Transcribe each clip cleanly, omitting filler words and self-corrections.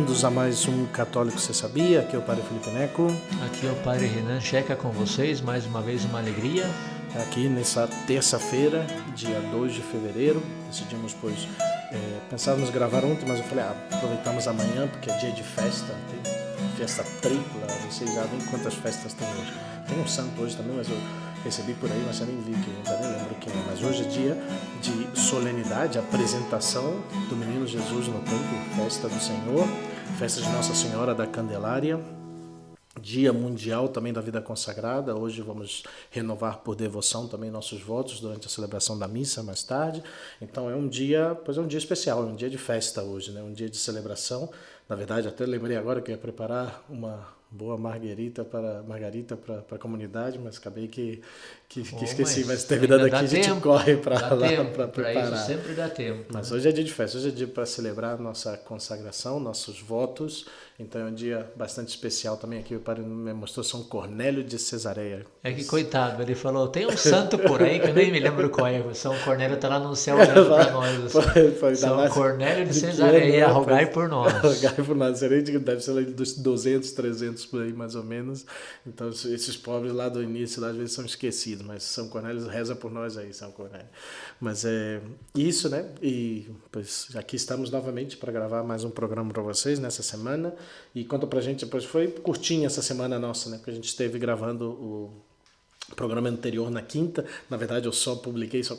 bem-vindos a mais um Católico Você Sabia? Aqui é o Padre Felipe Neco. Aqui é o Padre Renan Checa com vocês, mais uma vez uma alegria. Aqui nessa terça-feira, dia 2 de fevereiro, decidimos, pensávamos gravar ontem, mas eu falei, aproveitamos amanhã, porque é dia de festa, tem festa tripla, vocês já veem quantas festas tem hoje. Tem um santo hoje também, mas eu recebi por aí, mas eu nem vi quem, já nem lembro quem é. Mas hoje é dia de solenidade, apresentação do Menino Jesus no templo, festa do Senhor, festa de Nossa Senhora da Candelária, Dia Mundial também da Vida Consagrada. Hoje vamos renovar por devoção também nossos votos durante a celebração da missa mais tarde. Então é um dia especial, é um dia de festa hoje, né? Um dia de celebração. Na verdade, até lembrei agora que eu ia preparar uma boa margarita para a comunidade, mas acabei que esqueci. Mas terminando aqui, a gente corre para lá para preparar. Para isso sempre dá tempo. Mas hoje é dia de festa, hoje é dia para celebrar nossa consagração, nossos votos. Então é um dia bastante especial também. Aqui o padre me mostrou São Cornélio de Cesareia. É que coitado, ele falou, tem um santo por aí que eu nem me lembro qual é. São Cornélio está lá no céu olhando para nós. São Cornélio de Cesareia, rogai por nós. Rogai por nós, deve ser lá dos 200, 300 por aí mais ou menos. Então esses pobres lá do início, lá, às vezes são esquecidos, mas São Cornélio reza por nós aí, São Cornélio. Mas é isso, né? E pois aqui estamos novamente para gravar mais um programa para vocês nessa semana. E conta pra gente, depois foi curtinha essa semana nossa, né? Porque a gente esteve gravando o programa anterior na quinta. Na verdade eu só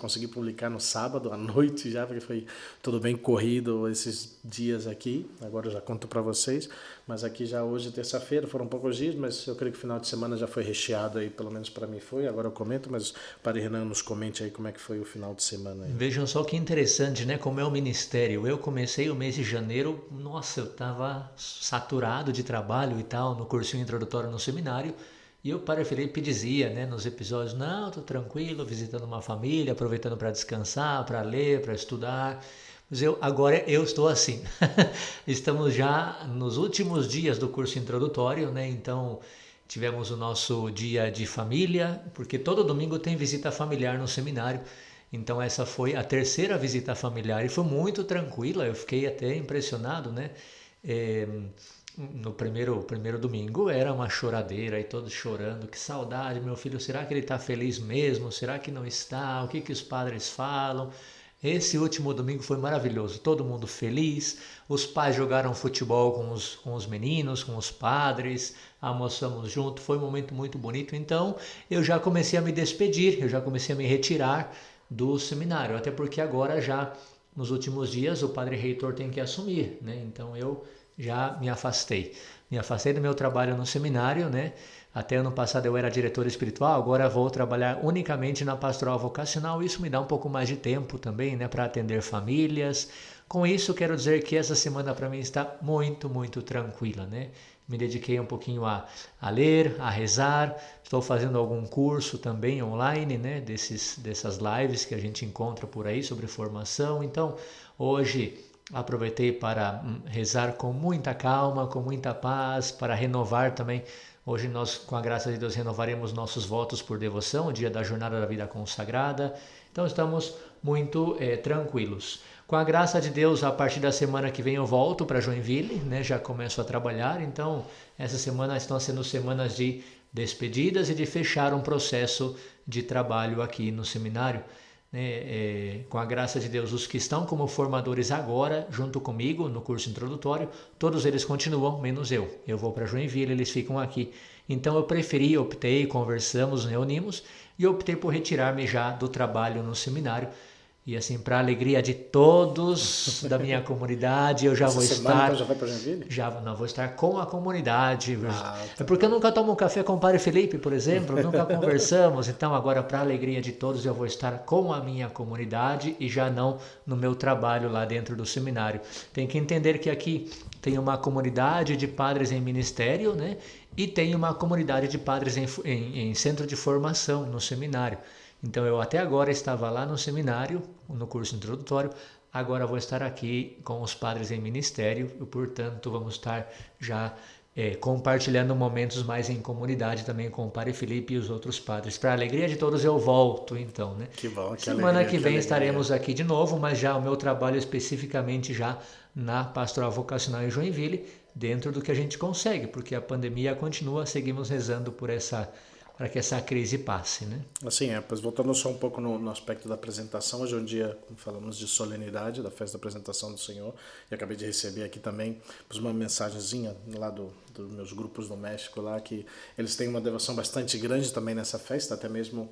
consegui publicar no sábado à noite já, porque foi tudo bem corrido esses dias aqui. Agora eu já conto para vocês, mas aqui já hoje terça-feira, foram poucos dias, mas eu creio que o final de semana já foi recheado aí, pelo menos para mim foi. Agora eu comento, mas o Padre Renan nos comente aí como é que foi o final de semana aí. Vejam só que interessante, né? Como é o ministério. Eu comecei o mês de janeiro, nossa, eu estava saturado de trabalho e tal, no cursinho introdutório no seminário. E o Padre Felipe dizia, né, nos episódios, não, estou tranquilo, visitando uma família, aproveitando para descansar, para ler, para estudar. Mas agora eu estou assim. Estamos já nos últimos dias do curso introdutório, né? Então tivemos o nosso dia de família, porque todo domingo tem visita familiar no seminário. Então essa foi a terceira visita familiar e foi muito tranquila, eu fiquei até impressionado, né? No primeiro domingo era uma choradeira e todos chorando, que saudade, meu filho, será que ele está feliz mesmo? Será que não está? O que os padres falam? Esse último domingo foi maravilhoso, todo mundo feliz, os pais jogaram futebol com os meninos, com os padres, almoçamos junto, foi um momento muito bonito. Então eu já comecei a me despedir, eu já comecei a me retirar do seminário, até porque agora já nos últimos dias o padre reitor tem que assumir, né? Então eu já me afastei do meu trabalho no seminário, né? Até ano passado eu era diretor espiritual, agora vou trabalhar unicamente na pastoral vocacional. Isso me dá um pouco mais de tempo também, né, para atender famílias. Com isso, quero dizer que essa semana para mim está muito, muito tranquila, né? Me dediquei um pouquinho a ler, a rezar. Estou fazendo algum curso também online, né, dessas lives que a gente encontra por aí sobre formação. Então, hoje aproveitei para rezar com muita calma, com muita paz, para renovar também. Hoje nós, com a graça de Deus, renovaremos nossos votos por devoção, o dia da Jornada da Vida Consagrada. Então estamos muito tranquilos. Com a graça de Deus, a partir da semana que vem eu volto para Joinville, né? Já começo a trabalhar. Então essa semana estão sendo semanas de despedidas e de fechar um processo de trabalho aqui no seminário. Com a graça de Deus, os que estão como formadores agora, junto comigo no curso introdutório, todos eles continuam, menos eu. Eu vou para Joinville, eles ficam aqui. Então eu optei, conversamos, reunimos e optei por retirar-me já do trabalho no seminário. E assim, para a alegria de todos da minha comunidade, eu já vou estar... Então já vai para Joinville? Não, vou estar com a comunidade. É porque eu nunca tomo um café com o Padre Felipe, por exemplo, nunca conversamos. Então agora, para a alegria de todos, eu vou estar com a minha comunidade e já não no meu trabalho lá dentro do seminário. Tem que entender que aqui tem uma comunidade de padres em ministério, né? E tem uma comunidade de padres em centro de formação, no seminário. Então eu até agora estava lá no seminário, no curso introdutório, agora vou estar aqui com os padres em ministério e, portanto, vamos estar já compartilhando momentos mais em comunidade também com o Padre Felipe e os outros padres. Para a alegria de todos eu volto então, né? Que bom, que Semana alegria, que que vem alegria. estaremos aqui de novo, mas já o meu trabalho especificamente já na Pastoral Vocacional em Joinville, dentro do que a gente consegue, porque a pandemia continua, seguimos rezando para que essa crise passe, né? Assim, pois voltando só um pouco no aspecto da apresentação, hoje é um dia, como falamos, de solenidade, da festa da apresentação do Senhor, e acabei de receber aqui também pois, uma mensagenzinha lá dos meus grupos no México, lá que eles têm uma devoção bastante grande também nessa festa, até mesmo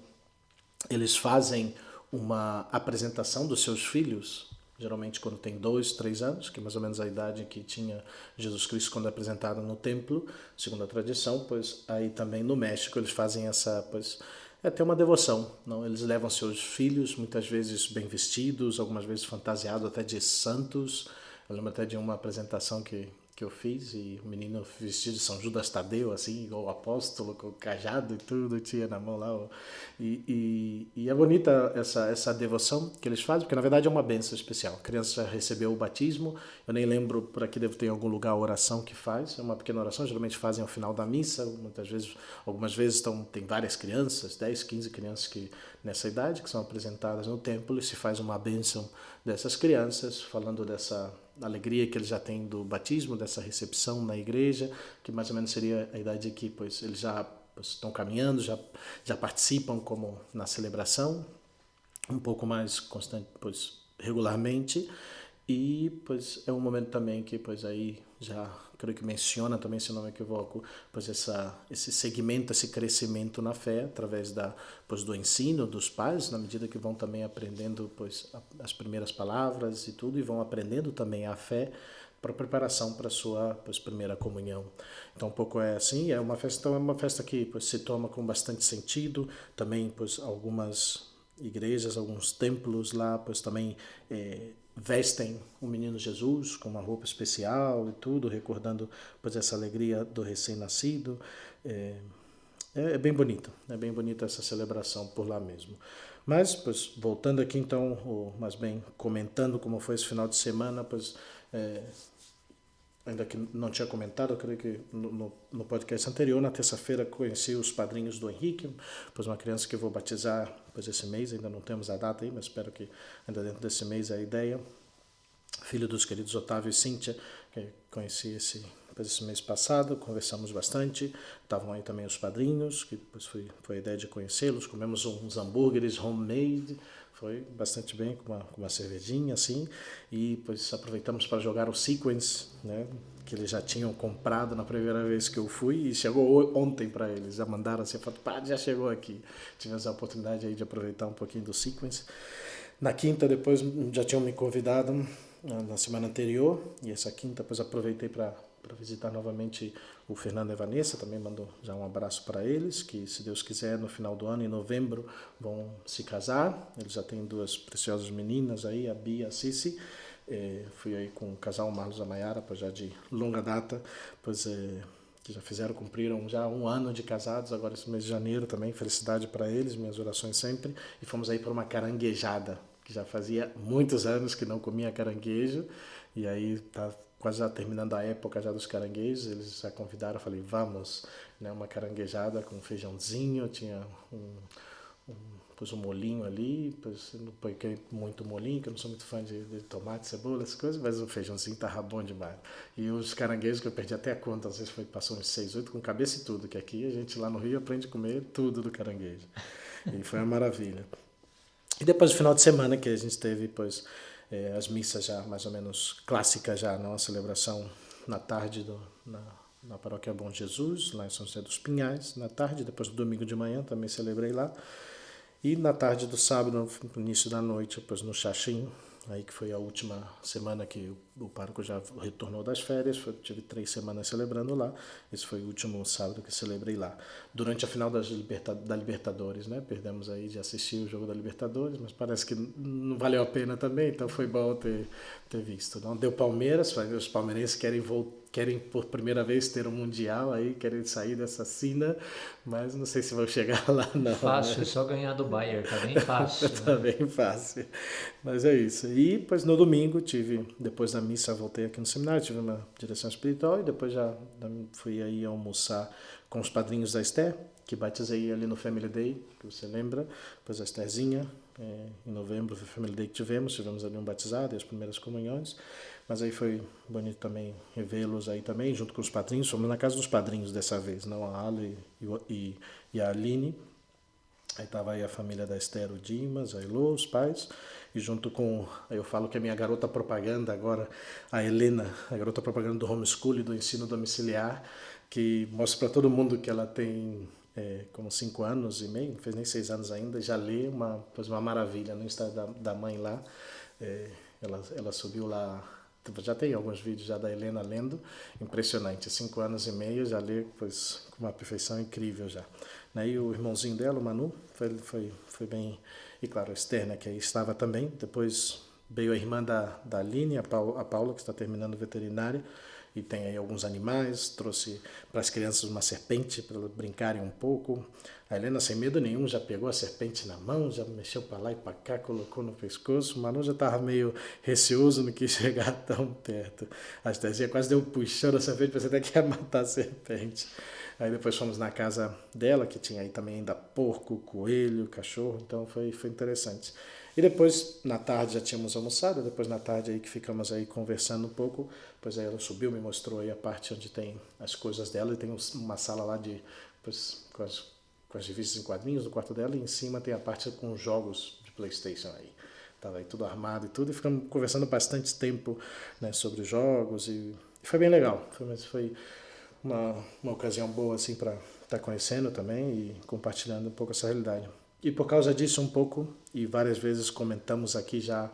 eles fazem uma apresentação dos seus filhos, geralmente quando tem 2, 3 anos, que é mais ou menos a idade que tinha Jesus Cristo quando é apresentado no templo, segundo a tradição, pois aí também no México eles fazem essa, pois é ter uma devoção, não? Eles levam seus filhos, muitas vezes bem vestidos, algumas vezes fantasiados até de santos. Eu lembro até de uma apresentação que eu fiz e o menino vestido de São Judas Tadeu, assim, igual o apóstolo, com o cajado e tudo, tinha na mão lá. E é bonita essa devoção que eles fazem, porque na verdade é uma bênção especial. A criança recebeu o batismo, eu nem lembro, por aqui deve ter em algum lugar a oração que faz, é uma pequena oração, geralmente fazem ao final da missa, muitas vezes, algumas vezes tem várias crianças, 10, 15 crianças que nessa idade, que são apresentadas no templo e se faz uma bênção dessas crianças, falando dessa alegria que eles já têm do batismo, dessa recepção na igreja, que mais ou menos seria a idade que pois, eles já estão caminhando, já participam como na celebração, um pouco mais constante, pois regularmente, e pois é um momento também que pois aí já creio que menciona também, se não me equivoco, pois esse segmento, esse crescimento na fé através pois do ensino dos pais, na medida que vão também aprendendo pois as primeiras palavras e tudo e vão aprendendo também a fé para preparação para a sua pois, primeira comunhão. Então um pouco é assim, é uma festa que pois, se toma com bastante sentido, também pois algumas igrejas, alguns templos lá, pois também vestem o menino Jesus com uma roupa especial e tudo, recordando pois essa alegria do recém-nascido. É bem bonita, é bem bonita essa celebração por lá mesmo. Mas, pois, voltando aqui então, mas bem, comentando como foi esse final de semana, pois ainda que não tinha comentado, eu creio que no podcast anterior, na terça-feira, conheci os padrinhos do Henrique, pois uma criança que eu vou batizar pois esse mês, ainda não temos a data aí, mas espero que ainda dentro desse mês é a ideia. Filho dos queridos Otávio e Cíntia, que conheci esse mês passado, conversamos bastante, estavam aí também os padrinhos, que depois foi a ideia de conhecê-los, comemos uns hambúrgueres homemade, foi bastante bem, com uma cervejinha assim, e depois aproveitamos para jogar o Sequence, né, que eles já tinham comprado na primeira vez que eu fui, e chegou ontem para eles, já mandaram assim, pá, já chegou aqui, tivemos a oportunidade aí de aproveitar um pouquinho do Sequence. Na quinta, depois, já tinham me convidado na semana anterior, e essa quinta, depois aproveitei para visitar novamente o Fernando e a Vanessa, também mando já um abraço para eles, que se Deus quiser, no final do ano, em novembro, vão se casar. Eles já têm 2 preciosas meninas aí, a Bia e a Cici. Fui aí com o casal Marlos e a Maiara, pois já de longa data, pois que já cumpriram já 1 ano de casados, agora esse mês de janeiro também, felicidade para eles, minhas orações sempre, e fomos aí para uma caranguejada, que já fazia muitos anos que não comia caranguejo, e aí tá quase já terminando a época já dos caranguejos, eles já convidaram, eu falei, vamos, né, uma caranguejada com feijãozinho, tinha pus um molhinho ali, depois não põe muito molhinho, que eu não sou muito fã de tomate, cebola, essas coisas, mas o feijãozinho tava bom demais. E os caranguejos que eu perdi até a conta, às vezes passou uns 6, 8 com cabeça e tudo, que aqui a gente lá no Rio aprende a comer tudo do caranguejo. E foi uma maravilha. E depois do final de semana que a gente teve, pois, as missas já mais ou menos clássicas já, não? A celebração na tarde na paróquia Bom Jesus, lá em São José dos Pinhais, na tarde, depois do domingo de manhã também celebrei lá. E na tarde do sábado, no início da noite, depois no Xaxim, aí que foi a última semana que o pároco já retornou das férias, tive 3 semanas celebrando lá, esse foi o último sábado que celebrei lá. Durante a final da Libertadores, né, perdemos aí de assistir o jogo da Libertadores, mas parece que não valeu a pena também, então foi bom ter visto. Não deu Palmeiras, os palmeirenses querem por primeira vez ter um mundial aí, querem sair dessa sina, mas não sei se vão chegar lá não. Fácil, né? é só ganhar do Bayern, tá bem fácil. Tá bem fácil, mas é isso. E pois no domingo tive, depois da missa voltei aqui no seminário, tive uma direção espiritual e depois já fui aí almoçar com os padrinhos da Esther, que batizei ali no Family Day, que você lembra, depois a Estherzinha, em novembro foi o Family Day que tivemos ali um batizado e as primeiras comunhões, mas aí foi bonito também revê-los aí também, junto com os padrinhos, fomos na casa dos padrinhos dessa vez, não a Ale e a Aline. Aí estava aí a família da Esther, o Dimas, a Elô, os pais, e junto com, eu falo que a minha garota propaganda agora, a Helena, a garota propaganda do homeschool e do ensino domiciliar, que mostra para todo mundo que ela tem como 5 anos e meio, não fez nem 6 anos ainda, já lê uma maravilha no Instagram da mãe lá. Ela subiu lá, já tem alguns vídeos já da Helena lendo, impressionante, 5 anos e meio, já lê pois, com uma perfeição incrível já. E o irmãozinho dela, o Manu, foi bem, e claro, a Esther, né, que aí estava também, depois veio a irmã da Aline, a Paula, que está terminando veterinária, e tem aí alguns animais, trouxe para as crianças uma serpente para elas brincarem um pouco. A Helena, sem medo nenhum, já pegou a serpente na mão, já mexeu para lá e para cá, colocou no pescoço. O Manu já estava meio receoso, não quis chegar tão perto. A Estherzinha quase deu um puxão da serpente, pensei até que ia matar a serpente. Aí depois fomos na casa dela, que tinha aí também ainda porco, coelho, cachorro, então foi interessante. E depois, na tarde, já tínhamos almoçado, depois na tarde aí que ficamos aí conversando um pouco, pois aí ela subiu, me mostrou aí a parte onde tem as coisas dela, e tem uma sala lá pois, com as revistas em quadrinhos no quarto dela, e em cima tem a parte com jogos de PlayStation aí. Estava aí tudo armado e tudo, e ficamos conversando bastante tempo, né, sobre os jogos, e foi bem legal, foi uma ocasião boa assim para estar conhecendo também e compartilhando um pouco essa realidade. E por causa disso um pouco, e várias vezes comentamos aqui já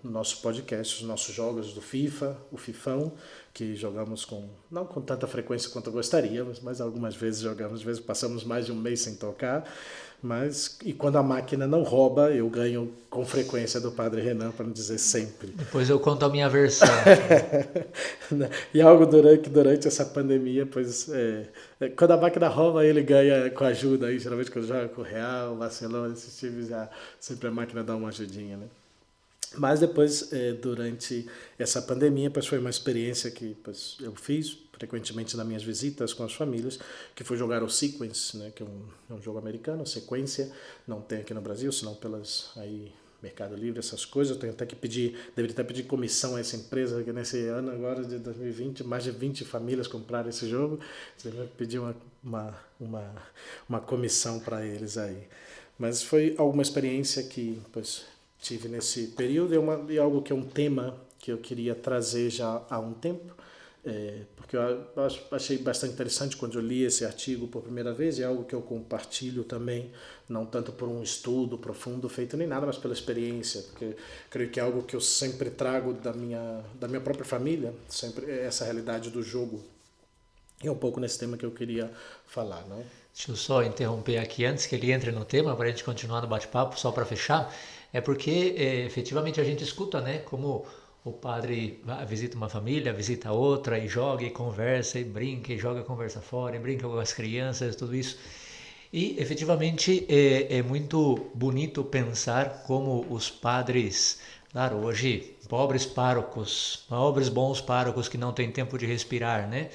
no nosso podcast, os nossos jogos do FIFA, o Fifão, que jogamos não com tanta frequência quanto gostaríamos, mas algumas vezes jogamos, às vezes passamos mais de um mês sem tocar, e quando a máquina não rouba, eu ganho com frequência do Padre Renan, para não dizer sempre. Depois eu conto a minha versão. E algo durante essa pandemia, pois quando a máquina rouba, ele ganha com ajuda, aí, geralmente quando joga com o Real, o Barcelona, esses times, já sempre a máquina dá uma ajudinha, né? Mas depois, durante essa pandemia, pois foi uma experiência que pois, eu fiz frequentemente nas minhas visitas com as famílias, que foi jogar o Sequence, né, que é um jogo americano, sequência, não tem aqui no Brasil, senão pelas Mercado Livre, essas coisas. Eu tenho até que deveria até pedir comissão a essa empresa, que nesse ano agora de 2020, mais de 20 famílias compraram esse jogo, você vai pedir uma comissão para eles aí. Mas foi alguma experiência que pois, tive nesse período, e algo que é um tema que eu queria trazer já há um tempo, porque eu achei bastante interessante quando eu li esse artigo por primeira vez, e é algo que eu compartilho também, não tanto por um estudo profundo feito nem nada, mas pela experiência, porque creio que é algo que eu sempre trago da minha própria família, sempre essa realidade do jogo. E é um pouco nesse tema que eu queria falar, não? Deixa eu só interromper aqui antes que ele entre no tema, para a gente continuar no bate-papo, só para fechar. É porque efetivamente a gente escuta, né, como o padre visita uma família, visita outra, e joga, e conversa, e brinca, e joga, conversa fora, e brinca com as crianças, tudo isso. E efetivamente é muito bonito pensar como os padres, claro, hoje, pobres bons párocos que não têm tempo de respirar, né?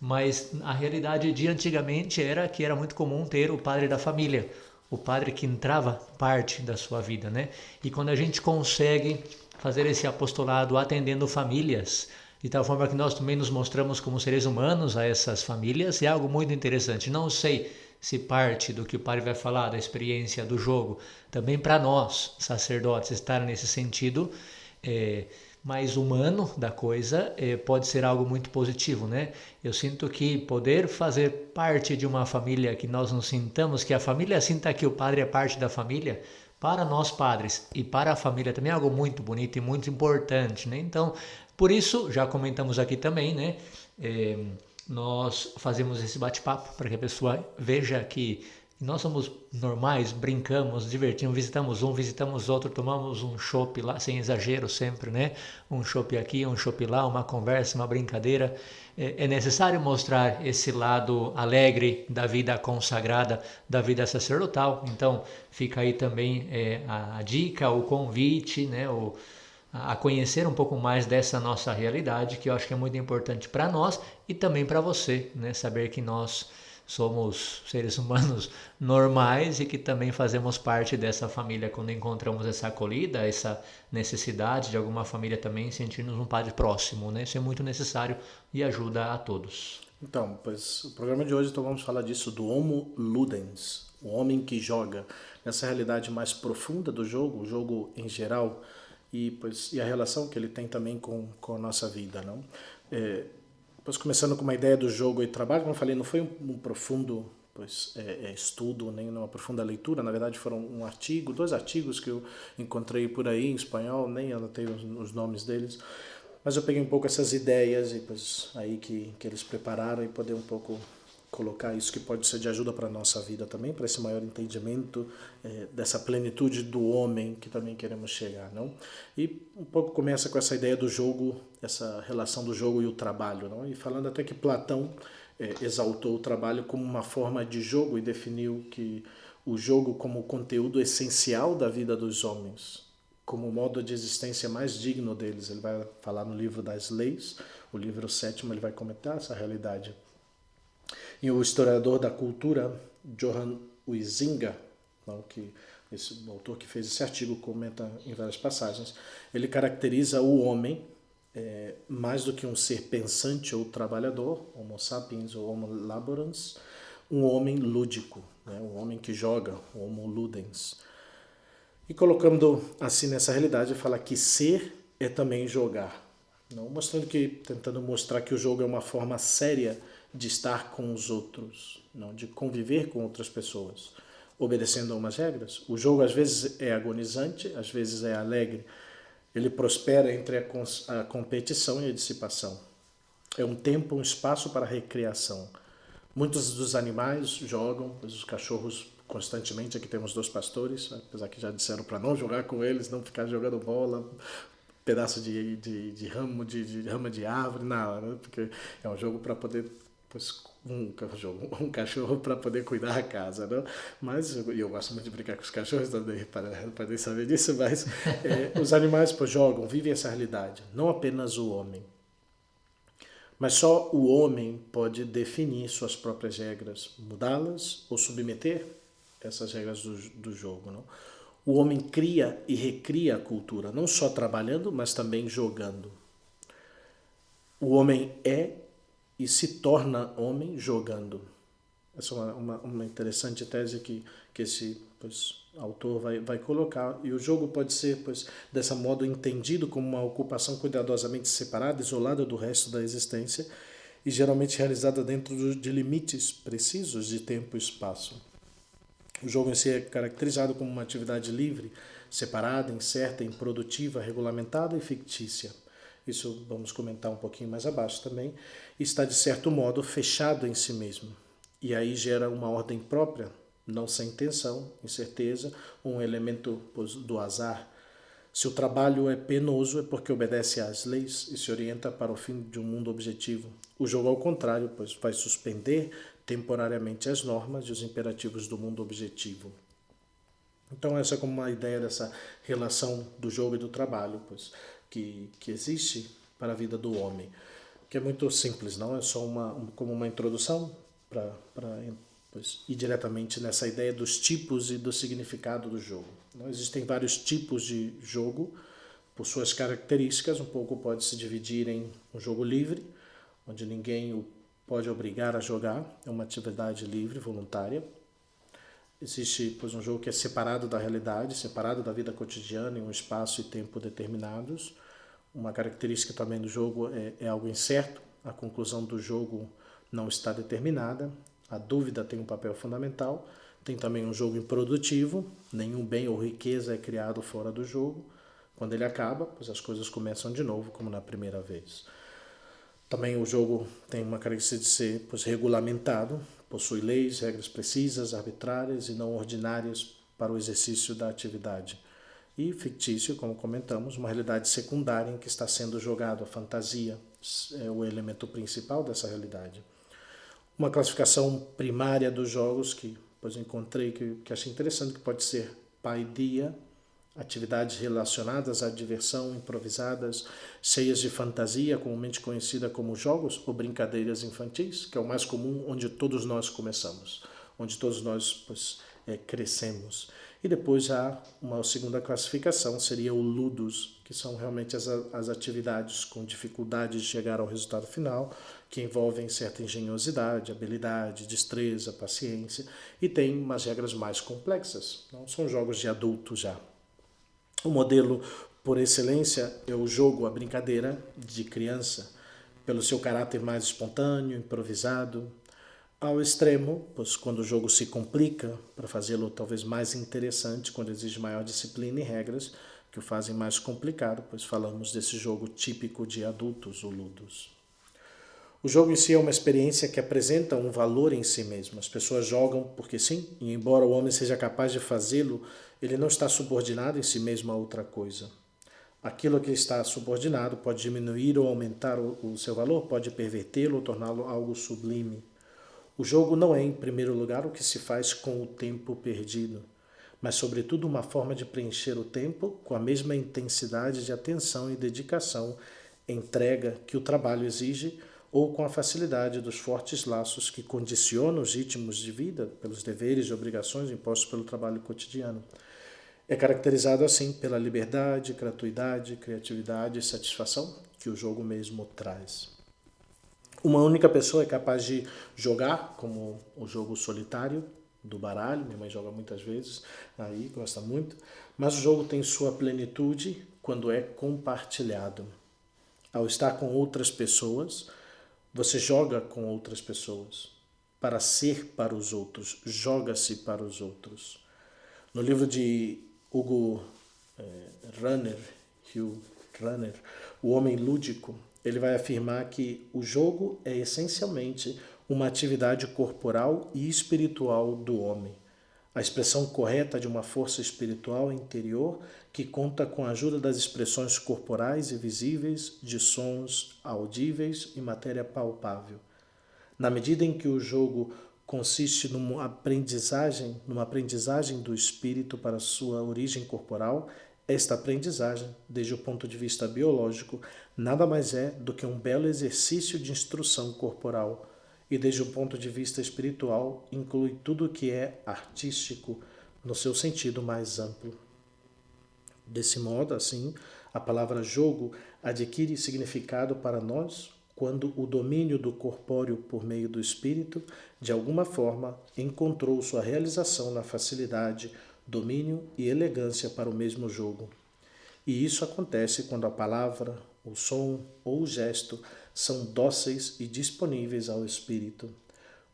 Mas a realidade de antigamente era que era muito comum ter o padre da família, o padre que entrava parte da sua vida, né? E quando a gente consegue fazer esse apostolado atendendo famílias, de tal forma que nós também nos mostramos como seres humanos a essas famílias, é algo muito interessante. Não sei se parte do que o padre vai falar, da experiência do jogo, também para nós, sacerdotes, estar nesse sentido mais humano da coisa, pode ser algo muito positivo, né? Eu sinto que poder fazer parte de uma família, que nós nos sintamos, que a família sinta que o padre é parte da família, para nós padres e para a família também é algo muito bonito e muito importante, né? Então, por isso, já comentamos aqui também, né? Nós fazemos esse bate-papo para que a pessoa veja que nós somos normais, brincamos, divertimos, visitamos um, visitamos outro, tomamos um chopp lá, sem exagero sempre, né? Um chopp aqui, um chopp lá, uma conversa, uma brincadeira. É necessário mostrar esse lado alegre da vida consagrada, da vida sacerdotal. Então, fica aí também a dica, o convite, né? a conhecer um pouco mais dessa nossa realidade, que eu acho que é muito importante para nós e também para você, né? Saber que nós somos seres humanos normais e que também fazemos parte dessa família quando encontramos essa acolhida, essa necessidade de alguma família também sentir-nos um padre próximo, né? Isso é muito necessário e ajuda a todos. Então, pois o programa de hoje então vamos falar disso, do Homo Ludens, o homem que joga, nessa realidade mais profunda do jogo, o jogo em geral, e a relação que ele tem também com a nossa vida, não? Pois começando com uma ideia do jogo e trabalho, como eu falei, não foi um profundo estudo, nem uma profunda leitura, na verdade foram um artigo, 2 artigos que eu encontrei por aí em espanhol, nem anotei os nomes deles, mas eu peguei um pouco essas ideias e pois aí que eles prepararam e poder um pouco colocar isso que pode ser de ajuda para a nossa vida também, para esse maior entendimento dessa plenitude do homem que também queremos chegar, não? E um pouco começa com essa ideia do jogo, essa relação do jogo e o trabalho, não? E falando até que Platão exaltou o trabalho como uma forma de jogo e definiu que o jogo como o conteúdo essencial da vida dos homens, como o modo de existência mais digno deles. Ele vai falar no livro das Leis, o livro 7º, ele vai comentar essa realidade. E o historiador da cultura, Johann Huizinga, o autor que fez esse artigo, comenta em várias passagens, ele caracteriza o homem mais do que um ser pensante ou trabalhador, Homo sapiens ou Homo laborans, um homem lúdico, né? Um homem que joga, Homo ludens. E colocando assim nessa realidade, fala que ser é também jogar. Não? Tentando mostrar que o jogo é uma forma séria de estar com os outros, não, de conviver com outras pessoas, obedecendo a umas regras. O jogo às vezes é agonizante, às vezes é alegre. Ele prospera entre a competição e a dissipação. É um tempo, um espaço para a recreação. Muitos dos animais jogam, os cachorros constantemente. Aqui temos 2 pastores, apesar que já disseram para não jogar com eles, não ficar jogando bola, pedaço de rama de árvore, nada, né? Porque é um jogo para poder, um cachorro para poder cuidar da casa, né? Mas eu gosto muito de brincar com os cachorros também, para saber disso, mas os animais jogam, vivem essa realidade, não apenas o homem. Mas só o homem pode definir suas próprias regras, mudá-las ou submeter essas regras do jogo, não? O homem cria e recria a cultura, não só trabalhando, mas também jogando. O homem é e se torna homem jogando. Essa é uma interessante tese que esse autor vai colocar. E o jogo pode ser, dessa modo, entendido como uma ocupação cuidadosamente separada, isolada do resto da existência e geralmente realizada dentro de limites precisos de tempo e espaço. O jogo em si é caracterizado como uma atividade livre, separada, incerta, improdutiva, regulamentada e fictícia. Isso vamos comentar um pouquinho mais abaixo também. Está, de certo modo, fechado em si mesmo. E aí gera uma ordem própria, não sem tensão, incerteza, ou um elemento do azar. Se o trabalho é penoso, é porque obedece às leis e se orienta para o fim de um mundo objetivo. O jogo, ao contrário, vai suspender temporariamente as normas e os imperativos do mundo objetivo. Então essa é como uma ideia dessa relação do jogo e do trabalho, que existe para a vida do homem, que é muito simples, não é só como uma introdução para ir diretamente nessa ideia dos tipos e do significado do jogo. Não existem vários tipos de jogo, por suas características. Um pouco pode se dividir em um jogo livre, onde ninguém o pode obrigar a jogar, é uma atividade livre, voluntária. Existe um jogo que é separado da realidade, separado da vida cotidiana, em um espaço e tempo determinados. Uma característica também do jogo é algo incerto, a conclusão do jogo não está determinada, a dúvida tem um papel fundamental. Tem também um jogo improdutivo, nenhum bem ou riqueza é criado fora do jogo. Quando ele acaba, as coisas começam de novo, como na primeira vez. Também o jogo tem uma característica de ser regulamentado, possui leis, regras precisas, arbitrárias e não ordinárias para o exercício da atividade. E fictício, como comentamos, uma realidade secundária em que está sendo jogado. A fantasia é o elemento principal dessa realidade. Uma classificação primária dos jogos que encontrei, que achei interessante, que pode ser paideia, Atividades relacionadas à diversão, improvisadas, cheias de fantasia, comumente conhecida como jogos ou brincadeiras infantis, que é o mais comum, onde todos nós começamos, onde todos nós crescemos. E depois há uma segunda classificação, seria o ludus, que são realmente as atividades com dificuldade de chegar ao resultado final, que envolvem certa engenhosidade, habilidade, destreza, paciência, e tem umas regras mais complexas. Não são jogos de adulto já. O modelo por excelência é o jogo, a brincadeira de criança, pelo seu caráter mais espontâneo, improvisado, ao extremo, pois quando o jogo se complica para fazê-lo talvez mais interessante, quando exige maior disciplina e regras, que o fazem mais complicado, pois falamos desse jogo típico de adultos, o ludus. O jogo em si é uma experiência que apresenta um valor em si mesmo. As pessoas jogam porque sim, e embora o homem seja capaz de fazê-lo, ele não está subordinado em si mesmo a outra coisa. Aquilo que está subordinado pode diminuir ou aumentar o seu valor, pode pervertê-lo ou torná-lo algo sublime. O jogo não é, em primeiro lugar, o que se faz com o tempo perdido, mas, sobretudo, uma forma de preencher o tempo com a mesma intensidade de atenção e dedicação, entrega que o trabalho exige, ou com a facilidade dos fortes laços que condicionam os ritmos de vida pelos deveres e obrigações impostos pelo trabalho cotidiano. É caracterizado assim pela liberdade, gratuidade, criatividade e satisfação que o jogo mesmo traz. Uma única pessoa é capaz de jogar, como o jogo solitário do baralho, minha mãe joga muitas vezes, aí gosta muito, mas o jogo tem sua plenitude quando é compartilhado. Ao estar com outras pessoas, você joga com outras pessoas. Para ser para os outros, joga-se para os outros. No livro de Hugh Runner, O Homem Lúdico, ele vai afirmar que o jogo é essencialmente uma atividade corporal e espiritual do homem. A expressão correta de uma força espiritual interior que conta com a ajuda das expressões corporais e visíveis, de sons audíveis e matéria palpável. Na medida em que o jogo consiste numa aprendizagem do espírito para sua origem corporal, esta aprendizagem, desde o ponto de vista biológico, nada mais é do que um belo exercício de instrução corporal, e desde o ponto de vista espiritual, inclui tudo o que é artístico no seu sentido mais amplo. Desse modo, assim, a palavra jogo adquire significado para nós quando o domínio do corpóreo por meio do espírito, de alguma forma, encontrou sua realização na facilidade, domínio e elegância para o mesmo jogo. E isso acontece quando a palavra, o som ou o gesto são dóceis e disponíveis ao espírito,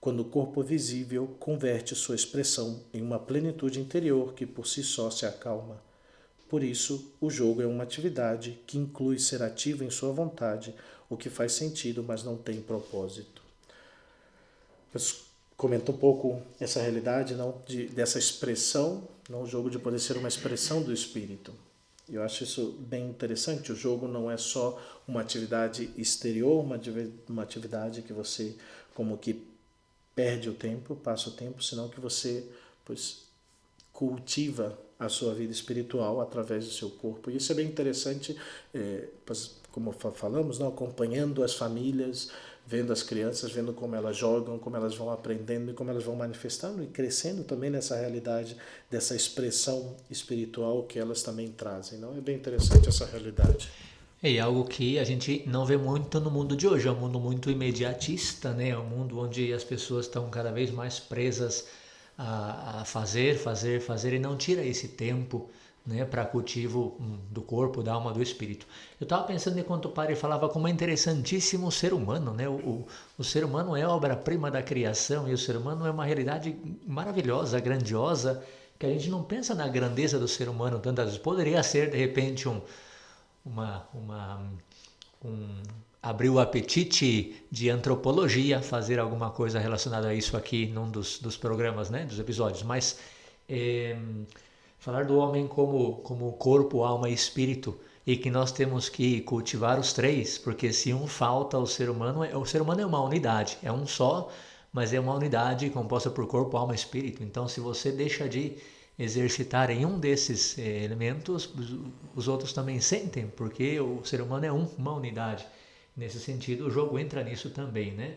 quando o corpo visível converte sua expressão em uma plenitude interior que por si só se acalma. Por isso, o jogo é uma atividade que inclui ser ativo em sua vontade, o que faz sentido, mas não tem propósito. Comenta um pouco essa realidade dessa expressão, não o jogo de poder ser uma expressão do espírito. Eu acho isso bem interessante. O jogo não é só uma atividade exterior, uma atividade que você como que perde o tempo, passa o tempo, senão que você cultiva a sua vida espiritual através do seu corpo. E isso é bem interessante, como falamos, acompanhando as famílias, vendo as crianças, vendo como elas jogam, como elas vão aprendendo e como elas vão manifestando e crescendo também nessa realidade dessa expressão espiritual que elas também trazem. Não? É bem interessante essa realidade. É algo que a gente não vê muito no mundo de hoje. É um mundo muito imediatista, né? É um mundo onde as pessoas estão cada vez mais presas a fazer e não tira esse tempo, né, para cultivo do corpo, da alma, do espírito. Eu estava pensando enquanto o padre falava como é interessantíssimo o ser humano, né? O ser humano é obra-prima da criação e o ser humano é uma realidade maravilhosa, grandiosa, que a gente não pensa na grandeza do ser humano tantas vezes. Poderia ser, de repente, abrir o apetite de antropologia, fazer alguma coisa relacionada a isso aqui num dos programas, né, dos episódios, mas falar do homem como corpo, alma e espírito, e que nós temos que cultivar os três, porque se um falta, o ser humano é uma unidade, é um só, mas é uma unidade composta por corpo, alma e espírito. Então, se você deixa de exercitarem um desses elementos, os outros também sentem, porque o ser humano é uma unidade. Nesse sentido, o jogo entra nisso também, né?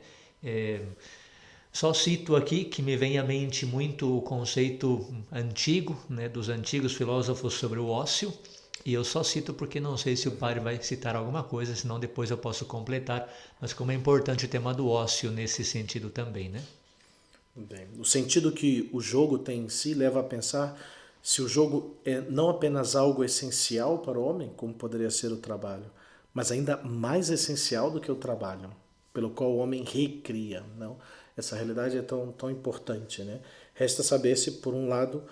Só cito aqui que me vem à mente muito o conceito antigo, né, dos antigos filósofos sobre o ócio, e eu só cito porque não sei se o padre vai citar alguma coisa, senão depois eu posso completar, mas como é importante o tema do ócio nesse sentido também, né? Bem, o sentido que o jogo tem em si leva a pensar se o jogo é não apenas algo essencial para o homem, como poderia ser o trabalho, mas ainda mais essencial do que o trabalho, pelo qual o homem recria, não? Essa realidade é tão importante, né? Resta saber se, por um lado,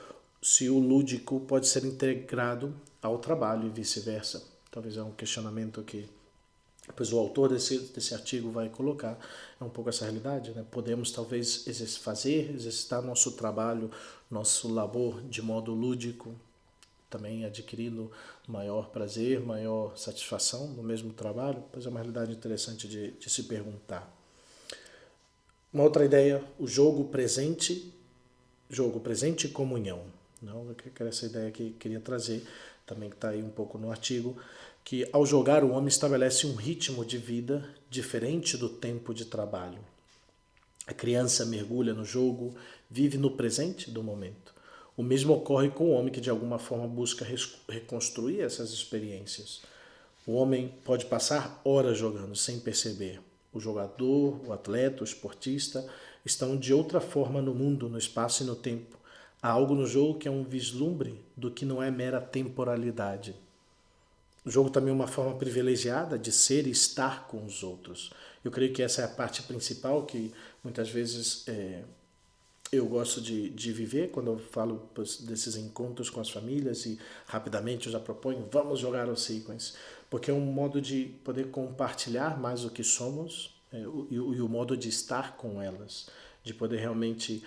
se o lúdico pode ser integrado ao trabalho e vice-versa. Talvez é um questionamento que pois o autor desse artigo vai colocar é um pouco essa realidade, né? Podemos talvez exercitar nosso trabalho, nosso labor de modo lúdico, também adquirindo maior prazer, maior satisfação no mesmo trabalho, pois é uma realidade interessante de se perguntar. Uma outra ideia, o jogo presente e comunhão. Não, essa ideia que queria trazer, também que está aí um pouco no artigo, que ao jogar o homem estabelece um ritmo de vida diferente do tempo de trabalho. A criança mergulha no jogo, vive no presente do momento. O mesmo ocorre com o homem que de alguma forma busca reconstruir essas experiências. O homem pode passar horas jogando sem perceber. O jogador, o atleta, o esportista estão de outra forma no mundo, no espaço e no tempo. Há algo no jogo que é um vislumbre do que não é mera temporalidade. O jogo também é uma forma privilegiada de ser e estar com os outros. Eu creio que essa é a parte principal que muitas vezes eu gosto de viver quando eu falo desses encontros com as famílias e rapidamente eu já proponho, vamos jogar o Sequence, porque é um modo de poder compartilhar mais o que somos e o modo de estar com elas, de poder realmente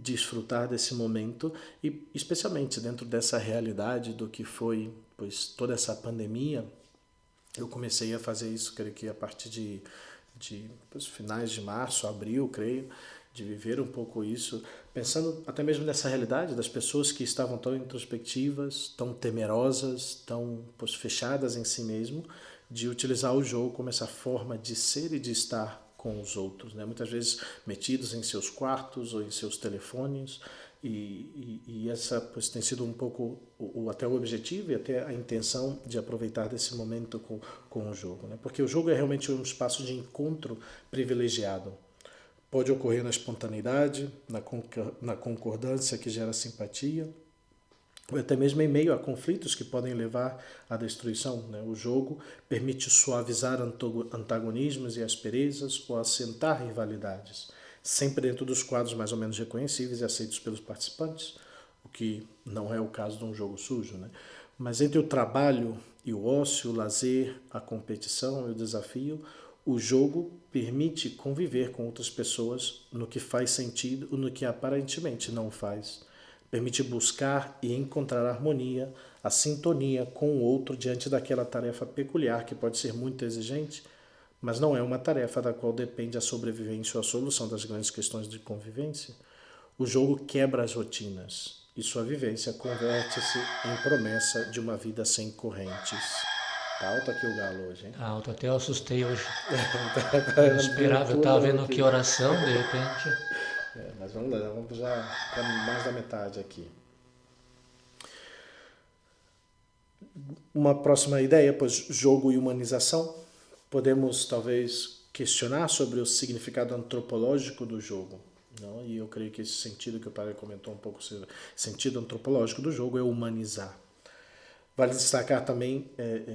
desfrutar desse momento e especialmente dentro dessa realidade do que foi pois toda essa pandemia. Eu comecei a fazer isso, creio que a partir de finais de março, abril, creio, de viver um pouco isso, pensando até mesmo nessa realidade das pessoas que estavam tão introspectivas, tão temerosas, tão fechadas em si mesmo, de utilizar o jogo como essa forma de ser e de estar com os outros, né? Muitas vezes metidos em seus quartos ou em seus telefones, e essa pois tem sido um pouco até o objetivo e até a intenção de aproveitar desse momento com o jogo, né? Porque o jogo é realmente um espaço de encontro privilegiado. Pode ocorrer na espontaneidade, na concordância que gera simpatia, ou até mesmo em meio a conflitos que podem levar à destruição, né? O jogo permite suavizar antagonismos e asperezas ou assentar rivalidades, sempre dentro dos quadros mais ou menos reconhecíveis e aceitos pelos participantes, o que não é o caso de um jogo sujo, né? Mas entre o trabalho e o ócio, o lazer, a competição e o desafio, o jogo permite conviver com outras pessoas no que faz sentido ou no que aparentemente não faz. Permite buscar e encontrar a harmonia, a sintonia com o outro diante daquela tarefa peculiar que pode ser muito exigente, mas não é uma tarefa da qual depende a sobrevivência ou a solução das grandes questões de convivência. O jogo quebra as rotinas e sua vivência converte-se em promessa de uma vida sem correntes. Tá alto aqui o galo hoje, hein? Alto, até eu assustei hoje. Não esperava, eu estava vendo que oração, de repente. Mas vamos lá, vamos já para mais da metade aqui. Uma próxima ideia, pois jogo e humanização. Podemos talvez questionar sobre o significado antropológico do jogo. Não? E eu creio que esse sentido que o padre comentou um pouco, o sentido antropológico do jogo é humanizar. Vale destacar também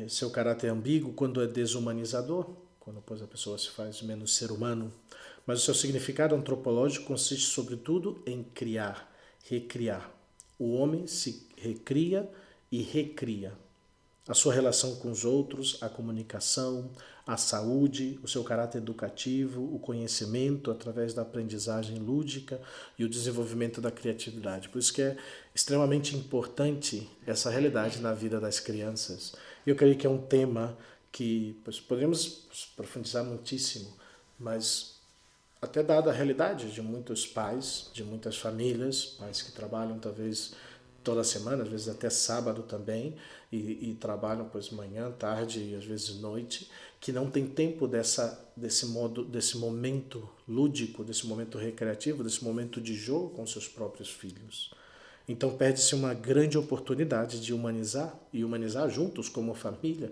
seu caráter ambíguo quando é desumanizador, quando pois, a pessoa se faz menos ser humano. Mas o seu significado antropológico consiste sobretudo em criar, recriar. O homem se recria e recria. A sua relação com os outros, a comunicação, a saúde, o seu caráter educativo, o conhecimento através da aprendizagem lúdica e o desenvolvimento da criatividade. Por isso que é extremamente importante essa realidade na vida das crianças. Eu creio que é um tema que poderíamos profundizar muitíssimo, mas até dada a realidade de muitos pais, de muitas famílias, pais que trabalham talvez toda semana, às vezes até sábado também, e trabalham pois manhã, tarde e às vezes noite, que não tem tempo desse momento lúdico, desse momento recreativo, desse momento de jogo com seus próprios filhos. Então perde-se uma grande oportunidade de humanizar e humanizar juntos como família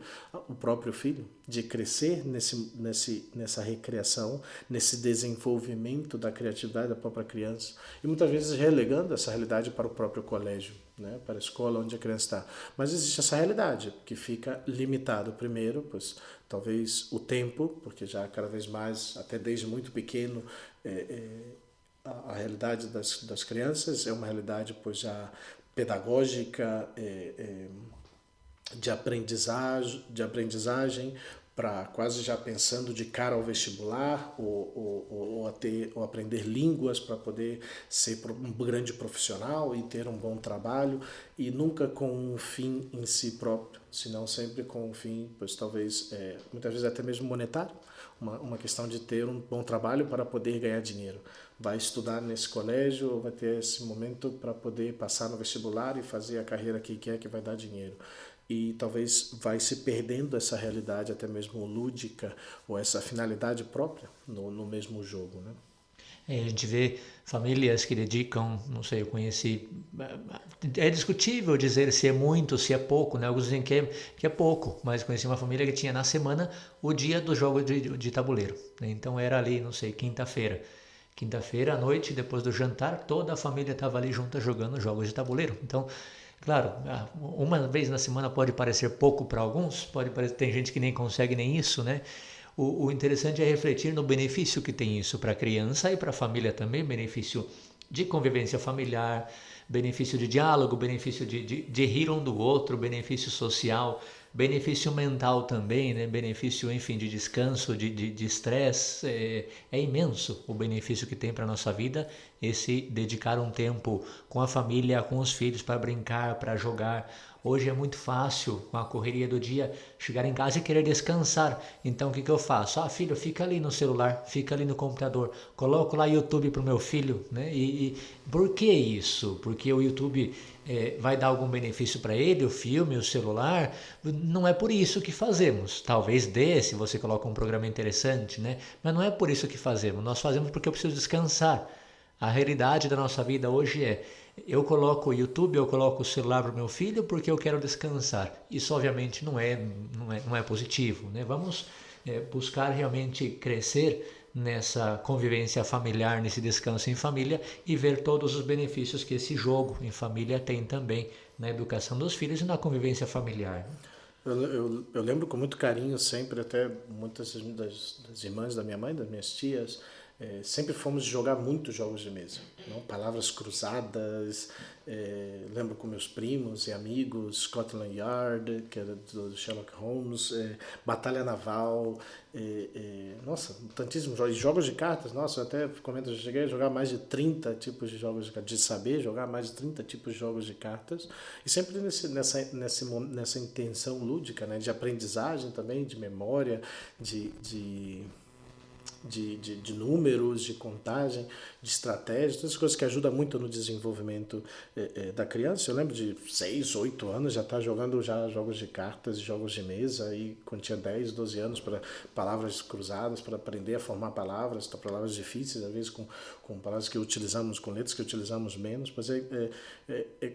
o próprio filho, de crescer nessa recreação, nesse desenvolvimento da criatividade da própria criança e muitas vezes relegando essa realidade para o próprio colégio, né, para a escola onde a criança está. Mas existe essa realidade que fica limitado primeiro, pois talvez o tempo, porque já cada vez mais, até desde muito pequeno, a realidade das crianças é uma realidade pois já pedagógica, de aprendizagem para quase já pensando de cara ao vestibular ou aprender línguas para poder ser um grande profissional e ter um bom trabalho e nunca com um fim em si próprio, senão sempre com um fim, pois talvez muitas vezes até mesmo monetário, uma questão de ter um bom trabalho para poder ganhar dinheiro. Vai estudar nesse colégio, vai ter esse momento para poder passar no vestibular e fazer a carreira que quer, que vai dar dinheiro. E talvez vai se perdendo essa realidade até mesmo lúdica ou essa finalidade própria no mesmo jogo, né? A gente vê famílias que dedicam, não sei, eu conheci, é discutível dizer se é muito, se é pouco, né? Alguns dizem que é pouco, mas conheci uma família que tinha na semana o dia do jogo de tabuleiro, né? Então era ali, não sei, quinta-feira à noite, depois do jantar, toda a família estava ali junta jogando jogos de tabuleiro. Então, claro, uma vez na semana pode parecer pouco para alguns, pode parecer, tem gente que nem consegue nem isso, né? O interessante é refletir no benefício que tem isso para a criança e para a família também, benefício de convivência familiar, benefício de diálogo, benefício de rir um do outro, benefício social, benefício mental também, né? Benefício, enfim, de descanso, de estresse. É imenso o benefício que tem para a nossa vida esse dedicar um tempo com a família, com os filhos para brincar, para jogar. Hoje é muito fácil, com a correria do dia, chegar em casa e querer descansar. Então o que eu faço? Filho, fica ali no celular, fica ali no computador, coloco lá YouTube para o meu filho, né? E por que isso? Porque o YouTube vai dar algum benefício para ele, o filme, o celular? Não é por isso que fazemos. Talvez dê, se você coloca um programa interessante, né? Mas não é por isso que fazemos. Nós fazemos porque eu preciso descansar. A realidade da nossa vida hoje eu coloco o YouTube, eu coloco o celular para o meu filho porque eu quero descansar. Isso obviamente não é positivo, né? Vamos buscar realmente crescer nessa convivência familiar, nesse descanso em família e ver todos os benefícios que esse jogo em família tem também na educação dos filhos e na convivência familiar. Eu lembro com muito carinho sempre, até muitas das irmãs da minha mãe, das minhas tias, sempre fomos jogar muitos jogos de mesa, não? Palavras cruzadas, lembro com meus primos e amigos, Scotland Yard, que era do Sherlock Holmes, Batalha Naval, nossa, tantíssimos jogos, jogos de cartas, nossa, eu até comento, eu cheguei a jogar mais de 30 tipos de jogos de cartas, de saber jogar mais de 30 tipos de jogos de cartas, e sempre nessa intenção lúdica, né, de aprendizagem também, de memória, de números, de contagem, de estratégia, todas as coisas que ajudam muito no desenvolvimento da criança. Eu lembro de 6, 8 anos já estar jogando já jogos de cartas, jogos de mesa, e quando tinha 10, 12 anos, para palavras cruzadas, para aprender a formar palavras, palavras difíceis, às vezes com palavras que utilizamos, com letras que utilizamos menos, mas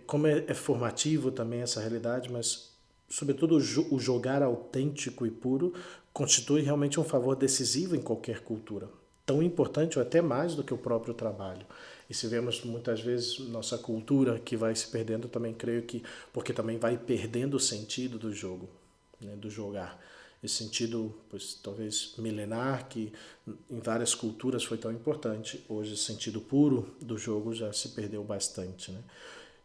como é formativo também essa realidade, mas sobretudo o jogar autêntico e puro constitui realmente um favor decisivo em qualquer cultura, tão importante ou até mais do que o próprio trabalho. E se vemos muitas vezes nossa cultura que vai se perdendo, também creio que porque também vai perdendo o sentido do jogo, né, do jogar. Esse sentido, pois talvez milenar, que em várias culturas foi tão importante, hoje o sentido puro do jogo já se perdeu bastante, né?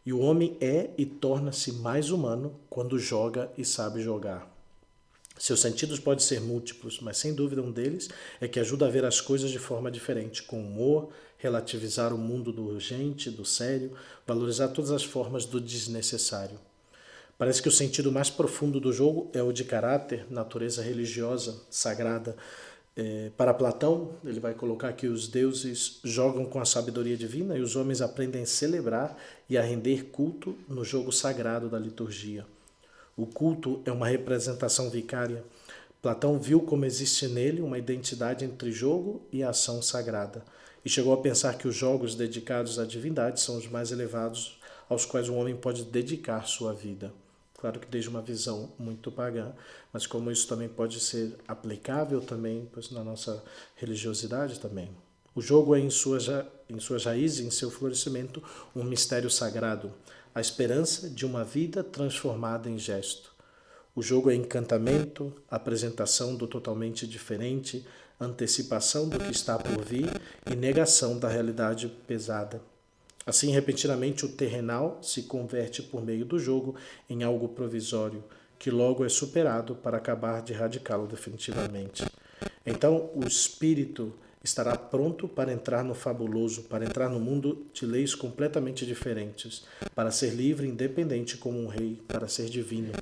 E o homem é e torna-se mais humano quando joga e sabe jogar. Seus sentidos podem ser múltiplos, mas sem dúvida um deles é que ajuda a ver as coisas de forma diferente, com humor, relativizar o mundo do urgente, do sério, valorizar todas as formas do desnecessário. Parece que o sentido mais profundo do jogo é o de caráter, natureza religiosa, sagrada, Para Platão, ele vai colocar que os deuses jogam com a sabedoria divina e os homens aprendem a celebrar e a render culto no jogo sagrado da liturgia. O culto é uma representação vicária. Platão viu como existe nele uma identidade entre jogo e ação sagrada, e chegou a pensar que os jogos dedicados à divindade são os mais elevados aos quais o homem pode dedicar sua vida. Claro que desde uma visão muito pagã, mas como isso também pode ser aplicável também pois, na nossa religiosidade também. O jogo é em suas raízes, em seu florescimento, um mistério sagrado, a esperança de uma vida transformada em gesto. O jogo é encantamento, apresentação do totalmente diferente, antecipação do que está por vir e negação da realidade pesada. Assim, repentinamente, o terrenal se converte por meio do jogo em algo provisório, que logo é superado para acabar de erradicá-lo definitivamente. Então, o espírito estará pronto para entrar no fabuloso, para entrar no mundo de leis completamente diferentes, para ser livre e independente como um rei, para ser divino.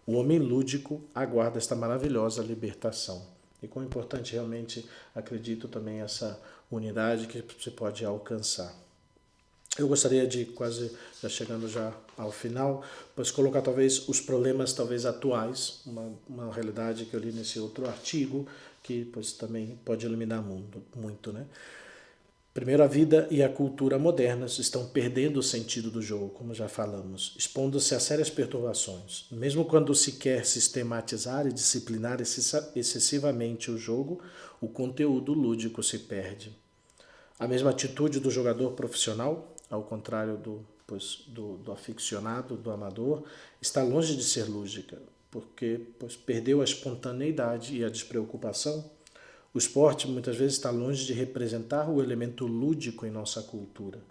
O homem lúdico aguarda esta maravilhosa libertação. E quão importante realmente, acredito também, essa unidade que se pode alcançar. Eu gostaria de, quase já chegando já ao final, pois colocar talvez os problemas talvez atuais, uma realidade que eu li nesse outro artigo, que pois também pode iluminar muito, né? Primeiro, a vida e a cultura modernas estão perdendo o sentido do jogo, como já falamos, expondo-se a sérias perturbações. Mesmo quando se quer sistematizar e disciplinar excessivamente o jogo, o conteúdo lúdico se perde. A mesma atitude do jogador profissional, ao contrário do aficionado, do amador, está longe de ser lúdica, porque perdeu a espontaneidade e a despreocupação. O esporte muitas vezes está longe de representar o elemento lúdico em nossa cultura.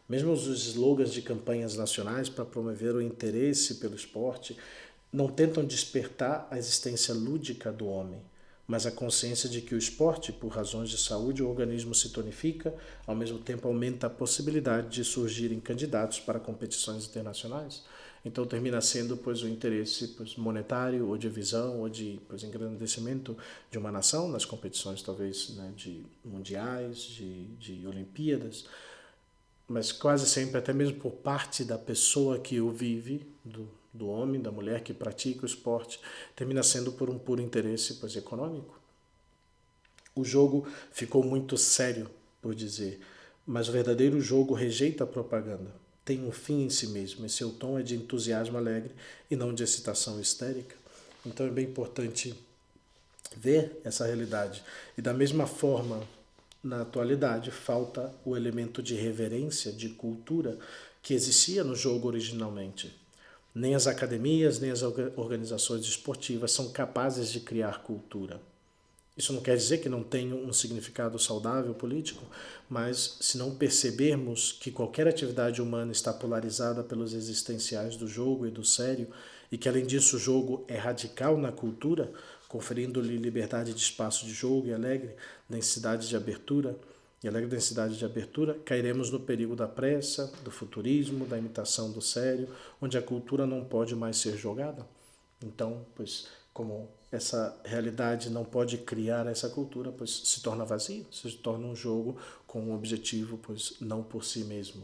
Mesmo os slogans de campanhas nacionais para promover o interesse pelo esporte não tentam despertar a existência lúdica do homem, mas a consciência de que o esporte, por razões de saúde, o organismo se tonifica, ao mesmo tempo aumenta a possibilidade de surgirem candidatos para competições internacionais. Então termina sendo o interesse monetário ou de visão ou de engrandecimento de uma nação nas competições talvez, né, de mundiais, de Olimpíadas, mas quase sempre até mesmo por parte da pessoa que o vive, do homem, da mulher que pratica o esporte, termina sendo por um puro interesse econômico. O jogo ficou muito sério, por dizer, mas o verdadeiro jogo rejeita a propaganda. Tem um fim em si mesmo, e seu tom é de entusiasmo alegre e não de excitação histérica. Então é bem importante ver essa realidade. E da mesma forma, na atualidade, falta o elemento de reverência, de cultura, que existia no jogo originalmente. Nem as academias, nem as organizações esportivas são capazes de criar cultura. Isso não quer dizer que não tenha um significado saudável político, mas se não percebermos que qualquer atividade humana está polarizada pelos existenciais do jogo e do sério, e que além disso o jogo é radical na cultura, conferindo-lhe liberdade de espaço de jogo e alegre densidade de abertura, cairemos no perigo da pressa, do futurismo, da imitação do sério, onde a cultura não pode mais ser jogada. Então, como essa realidade não pode criar essa cultura, se torna vazio, se torna um jogo com um objetivo, não por si mesmo.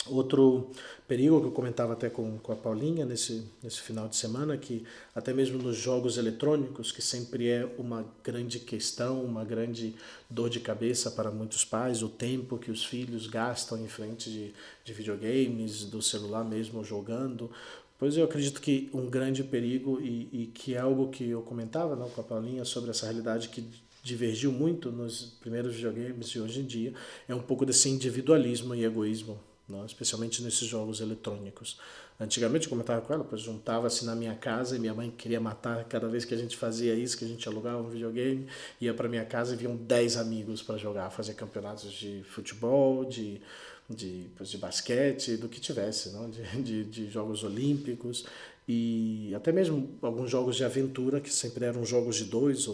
Outro perigo que eu comentava até com a Paulinha nesse final de semana, que até mesmo nos jogos eletrônicos, que sempre é uma grande questão, uma grande dor de cabeça para muitos pais, o tempo que os filhos gastam em frente de videogames, do celular mesmo jogando. Pois eu acredito que um grande perigo e que é algo que eu comentava com a Paulinha sobre essa realidade que divergiu muito nos primeiros videogames e hoje em dia, é um pouco desse individualismo e egoísmo, não? Especialmente nesses jogos eletrônicos. Antigamente eu comentava com ela, juntava-se na minha casa e minha mãe queria matar cada vez que a gente fazia isso, que a gente alugava um videogame, ia para minha casa e vinham 10 amigos para jogar, fazer campeonatos de futebol, de basquete, do que tivesse, não? De jogos olímpicos e até mesmo alguns jogos de aventura que sempre eram jogos de dois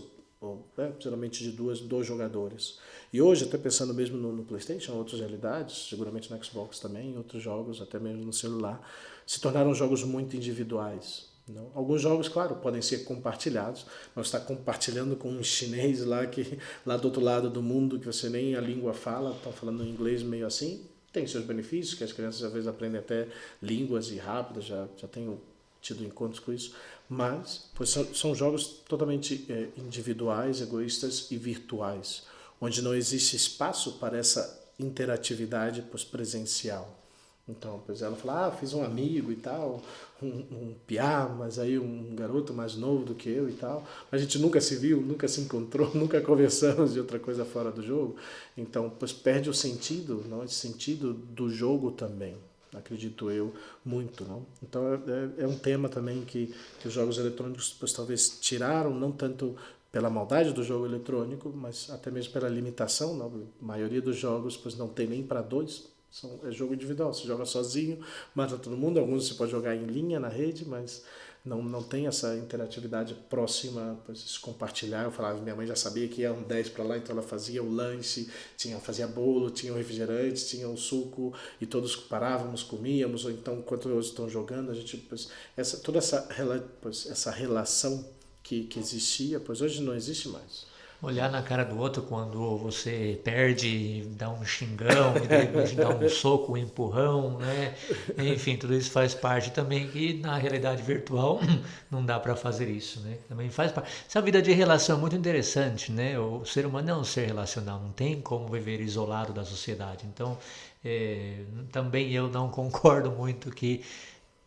geralmente de dois jogadores. E hoje, até pensando mesmo no PlayStation, outras realidades, seguramente no Xbox também, outros jogos, até mesmo no celular, se tornaram jogos muito individuais. Não? Alguns jogos, claro, podem ser compartilhados, mas está compartilhando com um chinês lá do outro lado do mundo, que você nem a língua fala, estão falando inglês meio assim, tem seus benefícios, que as crianças às vezes aprendem até línguas e rápidas, já tenho tido encontros com isso, mas pois são jogos totalmente individuais, egoístas e virtuais, onde não existe espaço para essa interatividade presencial. Então, pois ela fala, fiz um amigo e tal, um piá, mas aí um garoto mais novo do que eu e tal. A gente nunca se viu, nunca se encontrou, nunca conversamos de outra coisa fora do jogo. Então, pois perde o sentido, não? Esse sentido do jogo também, acredito eu, muito, não? Então, é um tema também que os jogos eletrônicos, pois talvez tiraram, não tanto pela maldade do jogo eletrônico, mas até mesmo pela limitação, não? A maioria dos jogos, pois não tem nem para dois. É jogo individual, você joga sozinho, mata todo mundo. Alguns você pode jogar em linha na rede, mas não tem essa interatividade próxima, se compartilhar. Eu falava, minha mãe já sabia que ia um 10 para lá, então ela fazia o lanche, fazia bolo, tinha o refrigerante, tinha o suco, e todos parávamos, comíamos, ou então, enquanto eles estão jogando, a gente, toda essa relação que existia, pois hoje não existe mais. Olhar na cara do outro quando você perde, dá um xingão, e de repente dá um soco, um empurrão, né? Enfim, tudo isso faz parte também, que na realidade virtual não dá para fazer isso, né? Também faz parte. Essa vida de relação é muito interessante, né? O ser humano é um ser relacional, não tem como viver isolado da sociedade. Então, também eu não concordo muito que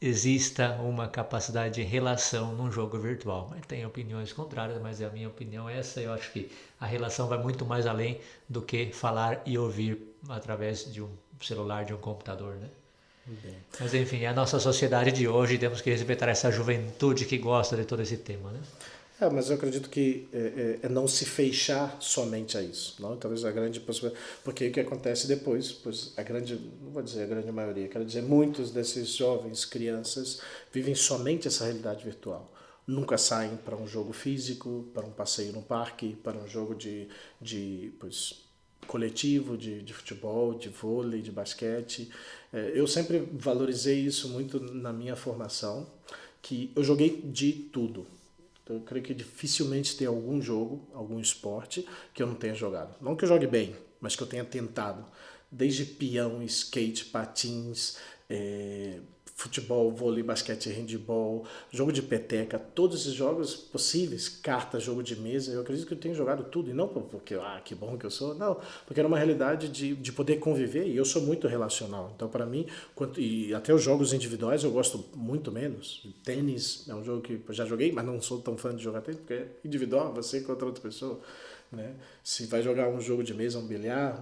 exista uma capacidade de relação num jogo virtual. Tem opiniões contrárias, mas a minha opinião é essa. Eu acho que a relação vai muito mais além do que falar e ouvir através de um celular, de um computador, né? Bem. Mas enfim, é a nossa sociedade de hoje, temos que respeitar essa juventude que gosta de todo esse tema, né? Mas eu acredito que é não se fechar somente a isso. Não? Talvez a grande possibilidade. Porque o que acontece depois, pois a grande, não vou dizer a grande maioria, quero dizer, muitos desses jovens, crianças, vivem somente essa realidade virtual. Nunca saem para um jogo físico, para um passeio no parque, para um jogo de coletivo, de futebol, de vôlei, de basquete. Eu sempre valorizei isso muito na minha formação, que eu joguei de tudo. Eu creio que dificilmente tem algum jogo, algum esporte que eu não tenha jogado. Não que eu jogue bem, mas que eu tenha tentado. Desde peão, skate, patins, futebol, vôlei, basquete, handebol, jogo de peteca, todos esses jogos possíveis, carta, jogo de mesa, eu acredito que eu tenho jogado tudo, e não porque, que bom que eu sou, não, porque era uma realidade de poder conviver, e eu sou muito relacional, então para mim, e até os jogos individuais eu gosto muito menos. Tênis é um jogo que eu já joguei, mas não sou tão fã de jogar tênis, porque é individual, você contra outra pessoa, né? Se vai jogar um jogo de mesa, um bilhar,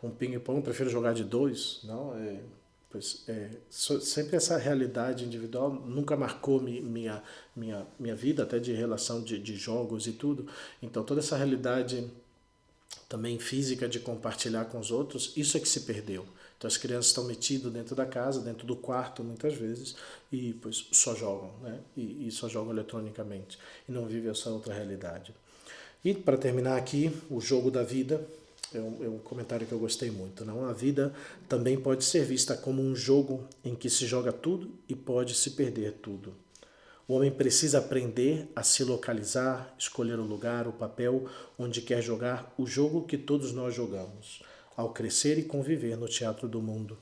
um ping-pong, eu prefiro jogar de dois, não, sempre essa realidade individual nunca marcou minha vida, até de relação de jogos e tudo. Então toda essa realidade também física de compartilhar com os outros, isso é que se perdeu. Então as crianças estão metidas dentro da casa, dentro do quarto muitas vezes, e só jogam, né? E só jogam eletronicamente, e não vivem essa outra realidade. E para terminar aqui, o jogo da vida, é um comentário que eu gostei muito. Não? A vida também pode ser vista como um jogo em que se joga tudo e pode se perder tudo. O homem precisa aprender a se localizar, escolher o lugar, o papel onde quer jogar o jogo que todos nós jogamos, ao crescer e conviver no teatro do mundo.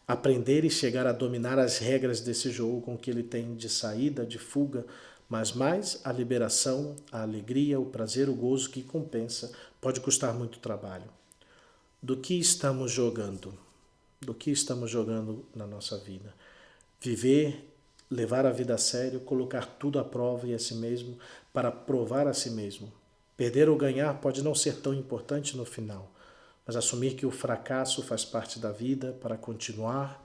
Aprender e chegar a dominar as regras desse jogo com que ele tem de saída, de fuga, mas mais a liberação, a alegria, o prazer, o gozo que compensa, pode custar muito trabalho. Do que estamos jogando? Do que estamos jogando na nossa vida? Viver, levar a vida a sério, colocar tudo à prova e a si mesmo para provar a si mesmo. Perder ou ganhar pode não ser tão importante no final, mas assumir que o fracasso faz parte da vida para continuar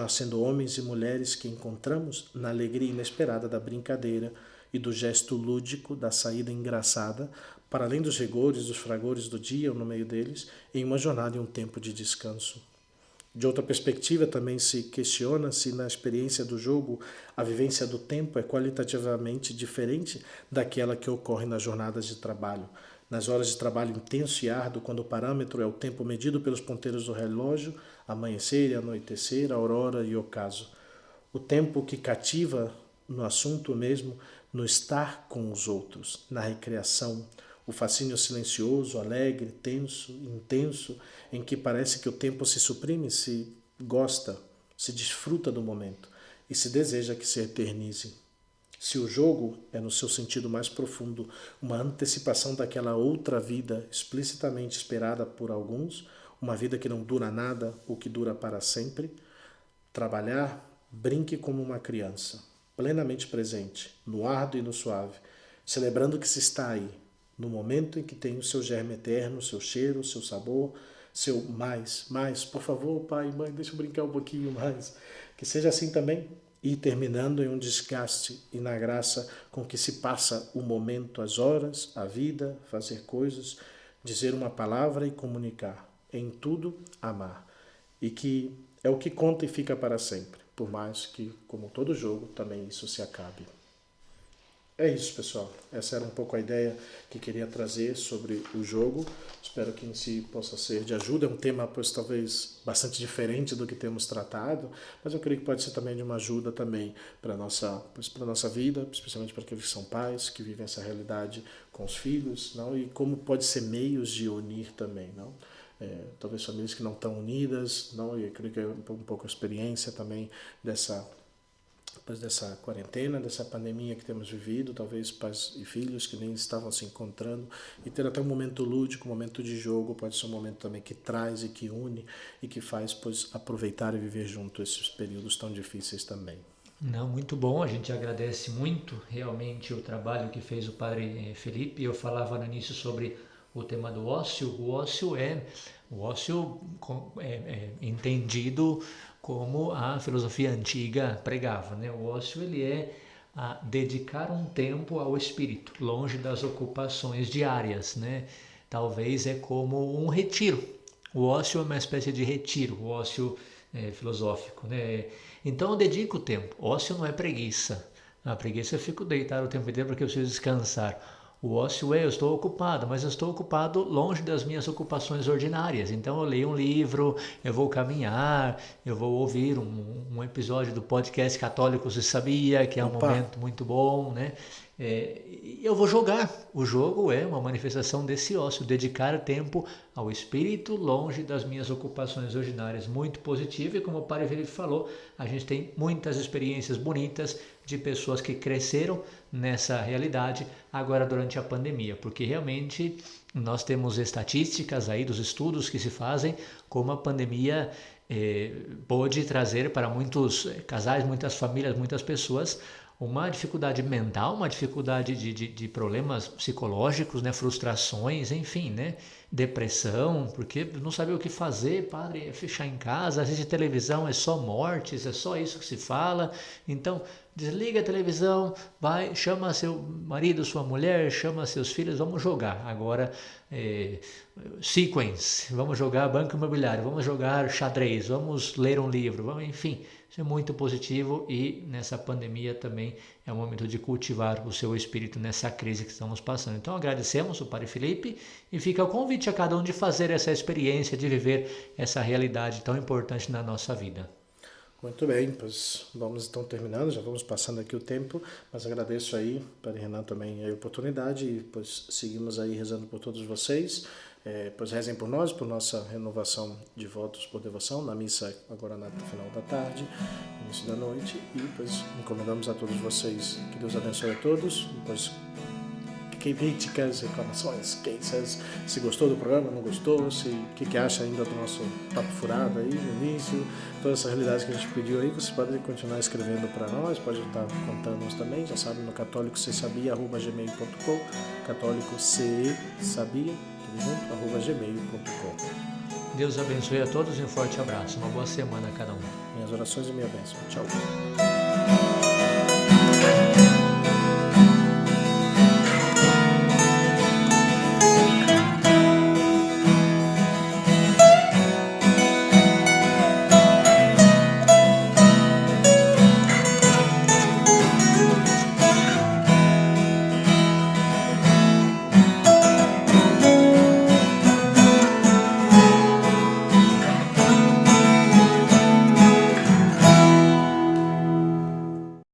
sendo homens e mulheres que encontramos na alegria inesperada da brincadeira e do gesto lúdico da saída engraçada, para além dos rigores, dos fragores do dia ou no meio deles, em uma jornada e um tempo de descanso. De outra perspectiva, também se questiona se na experiência do jogo a vivência do tempo é qualitativamente diferente daquela que ocorre nas jornadas de trabalho, nas horas de trabalho intenso e árduo, quando o parâmetro é o tempo medido pelos ponteiros do relógio, amanhecer e anoitecer, aurora e ocaso. O tempo que cativa no assunto mesmo, no estar com os outros, na recreação, o fascínio silencioso, alegre, tenso, intenso, em que parece que o tempo se suprime, se gosta, se desfruta do momento e se deseja que se eternize. Se o jogo é, no seu sentido mais profundo, uma antecipação daquela outra vida explicitamente esperada por alguns, uma vida que não dura nada ou que dura para sempre, trabalhar, brinque como uma criança, plenamente presente, no árduo e no suave, celebrando que se está aí, no momento em que tem o seu germe eterno, o seu cheiro, o seu sabor, seu mais, por favor, pai, mãe, deixa eu brincar um pouquinho mais. Que seja assim também, e terminando em um desgaste e na graça com que se passa o momento, as horas, a vida, fazer coisas, dizer uma palavra e comunicar. Em tudo, amar. E que é o que conta e fica para sempre, por mais que, como todo jogo, também isso se acabe. É isso, pessoal. Essa era um pouco a ideia que queria trazer sobre o jogo. Espero que em si possa ser de ajuda. É um tema, pois, talvez bastante diferente do que temos tratado, mas eu creio que pode ser também de uma ajuda também para a nossa vida, especialmente para aqueles que são pais, que vivem essa realidade com os filhos, não? E como pode ser meios de unir também, não? Talvez famílias que não estão unidas, não? E eu creio que é um pouco a experiência também depois dessa quarentena, dessa pandemia que temos vivido, talvez pais e filhos que nem estavam se encontrando, e ter até um momento lúdico, um momento de jogo, pode ser um momento também que traz e que une e que faz, pois, aproveitar e viver junto esses períodos tão difíceis também. Não, muito bom, a gente agradece muito realmente o trabalho que fez o Padre Felipe. Eu falava no início sobre o tema do ócio. O ócio é entendido como a filosofia antiga pregava, né? O ócio ele é a dedicar um tempo ao espírito, longe das ocupações diárias, né? Talvez é como um retiro. O ócio é uma espécie de retiro, o ócio filosófico, né? Então eu dedico o tempo. Ócio não é preguiça. A preguiça eu fico deitado o tempo inteiro porque eu preciso descansar. O ócio eu estou ocupado, mas eu estou ocupado longe das minhas ocupações ordinárias. Então eu leio um livro, eu vou caminhar, eu vou ouvir um episódio do podcast Católico Se Sabia, que é um momento muito bom, né? Eu vou jogar. O jogo é uma manifestação desse ócio, dedicar tempo ao espírito longe das minhas ocupações ordinárias. Muito positivo, e como o Padre Felipe falou, a gente tem muitas experiências bonitas de pessoas que cresceram nessa realidade agora durante a pandemia, porque realmente nós temos estatísticas aí dos estudos que se fazem como a pandemia pôde trazer para muitos casais, muitas famílias, muitas pessoas uma dificuldade mental, uma dificuldade de problemas psicológicos, né, frustrações, enfim, né, depressão, porque não sabia o que fazer, padre, é fechar em casa, assistir televisão, é só mortes, é só isso que se fala. Então, desliga a televisão, vai, chama seu marido, sua mulher, chama seus filhos, vamos jogar. Agora, sequence, vamos jogar banco imobiliário, vamos jogar xadrez, vamos ler um livro, vamos, enfim. Isso é muito positivo, e nessa pandemia também é um momento de cultivar o seu espírito nessa crise que estamos passando. Então agradecemos o Padre Felipe, e fica o convite a cada um de fazer essa experiência, de viver essa realidade tão importante na nossa vida. Muito bem, pois vamos então terminando, já vamos passando aqui o tempo, mas agradeço aí, Padre Renan, também a oportunidade, e pois seguimos aí rezando por todos vocês. Pois rezem por nós, por nossa renovação de votos por devoção, na missa agora no final da tarde, início da noite, e pois encomendamos a todos vocês. Que Deus abençoe a todos. Pois críticas, reclamações, queixas, se gostou do programa, não gostou, o que acha ainda do nosso papo furado aí no início, toda essa realidade que a gente pediu aí, você pode continuar escrevendo para nós, pode estar contando-nos também, já sabe, no católicosesabia@gmail.com, católicosesabia@gmail.com. Deus abençoe a todos e um forte abraço. Uma boa semana a cada um. Minhas orações e minha bênção. Tchau.